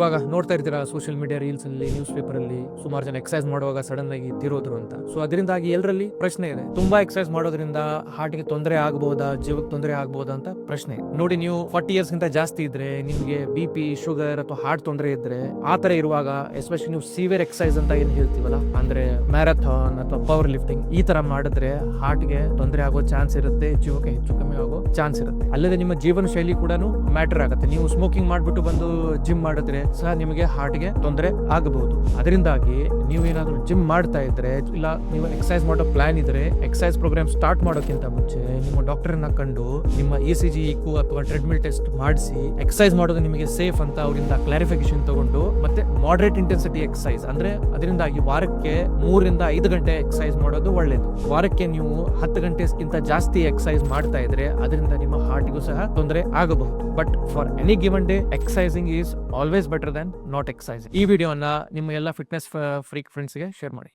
ಇವಾಗ ನೋಡ್ತಾ ಇರ್ತೀರಾ ಸೋಷಿಯಲ್ ಮೀಡಿಯಾ ರೀಲ್ಸ್ ಅಲ್ಲಿ, ನ್ಯೂಸ್ ಪೇಪರ್ ಅಲ್ಲಿ ಸುಮಾರು ಜನ ಎಕ್ಸರ್ಸೈಸ್ ಮಾಡುವಾಗ ಸಡನ್ ಆಗಿ ತೀರೋದ್ರು ಅಂತ. ಸೊ ಅದರಿಂದಾಗಿ ಎಲ್ಲರಲ್ಲಿ ಪ್ರಶ್ನೆ ಇದೆ, ತುಂಬಾ ಎಕ್ಸರ್ಸೈಸ್ ಮಾಡೋದ್ರಿಂದ ಹಾರ್ಟ್ ಗೆ ತೊಂದರೆ ಆಗಬಹುದಾ, ಜೀವಕ್ಕೆ ತೊಂದರೆ ಆಗಬಹುದಾ ಅಂತ ಪ್ರಶ್ನೆ. ನೋಡಿ, ನೀವು 40 ಇಯರ್ಸ್ ಗಿಂತ ಜಾಸ್ತಿ ಇದ್ರೆ, ನಿಮ್ಗೆ BP, ಶುಗರ್ ಅಥವಾ ಹಾರ್ಟ್ ತೊಂದರೆ ಇದ್ರೆ, ಆತರ ಇರುವಾಗ ಎಸ್ಪೆಷಲಿ ನೀವು ಸಿವಿಯರ್ ಎಕ್ಸರ್ಸೈಸ್ ಅಂತ ಏನ್ ಹೇಳ್ತೀವಲ್ಲ, ಅಂದ್ರೆ ಮ್ಯಾರಥಾನ್ ಅಥವಾ ಪವರ್ ಲಿಫ್ಟಿಂಗ್ ಈ ತರ ಮಾಡಿದ್ರೆ ಹಾರ್ಟ್ ಗೆ ತೊಂದರೆ ಆಗೋ ಚಾನ್ಸ್ ಇರುತ್ತೆ, ಜೀವಕ್ಕೆ ಹೆಚ್ಚು ಕಮ್ಮಿ ಆಗೋ ಚಾನ್ಸ್ ಇರುತ್ತೆ. ಅಲ್ಲದೆ ನಿಮ್ಮ ಜೀವನ ಶೈಲಿ ಕೂಡ ಮ್ಯಾಟರ್ ಆಗುತ್ತೆ. ನೀವು ಸ್ಮೋಕಿಂಗ್ ಮಾಡ್ಬಿಟ್ಟು ಬಂದು ಜಿಮ್ ಮಾಡಿದ್ರೆ ಸಹ ನಿಮಗೆ ಹಾರ್ಟ್ ಗೆ ತೊಂದರೆ ಆಗಬಹುದು. ಅದರಿಂದಾಗಿ ನೀವು ಏನಾದ್ರು ಜಿಮ್ ಮಾಡ್ತಾ ಇದ್ರೆ, ಇಲ್ಲ ನೀವು ಎಕ್ಸರ್ಸೈಸ್ ಮಾಡೋ ಪ್ಲಾನ್ ಇದ್ರೆ, ಎಕ್ಸರ್ಸೈಸ್ ಪ್ರೋಗ್ರಾಮ್ ಸ್ಟಾರ್ಟ್ ಮಾಡೋಕ್ಕಿಂತ ಮುಂಚೆ ನಿಮ್ಮ ಡಾಕ್ಟರ್ ಅನ್ನ ಕಂಡು ನಿಮ್ಮ ECG, ECO ಅಥವಾ ಟ್ರೆಡ್ಮಿಲ್ ಟೆಸ್ಟ್ ಮಾಡಿಸಿ, ಎಕ್ಸರ್ಸೈಸ್ ಮಾಡೋದು ನಿಮಗೆ ಸೇಫ್ ಅಂತ ಅವರಿಂದ ಕ್ಲಾರಿಫಿಕೇಶನ್ ತಗೊಂಡು, ಮತ್ತೆ ಮಾಡರೇಟ್ ಇಂಟೆನ್ಸಿಟಿ ಎಕ್ಸರ್ಸೈಸ್ ಅಂದ್ರೆ ಅದರಿಂದಾಗಿ ವಾರಕ್ಕೆ 3 ರಿಂದ 5 ಗಂಟೆ ಎಕ್ಸರ್ಸೈಸ್ ಮಾಡೋದು ಒಳ್ಳೇದು. ವಾರಕ್ಕೆ ನೀವು 10 ಗಂಟೆಗಿಂತ ಜಾಸ್ತಿ ಎಕ್ಸರ್ಸೈಸ್ ಮಾಡ್ತಾ ಇದ್ರೆ ಅದರಿಂದ ನಿಮ್ಮ ಹಾರ್ಟ್ಗೂ ಸಹ ತೊಂದರೆ ಆಗಬಹುದು. But for any given day ಎಕ್ಸರ್ಸೈಸಿಂಗ್ is always better than not ಎಕ್ಸರ್ಸೈಸಿಂಗ್. ಈ ವಿಡಿಯೋನ ನಿಮ್ಮ ಎಲ್ಲ ಫಿಟ್ನೆಸ್ ಫ್ರೀಕ್ ಫ್ರೆಂಡ್ಸ್ಗೆ ಶೇರ್ ಮಾಡಿ.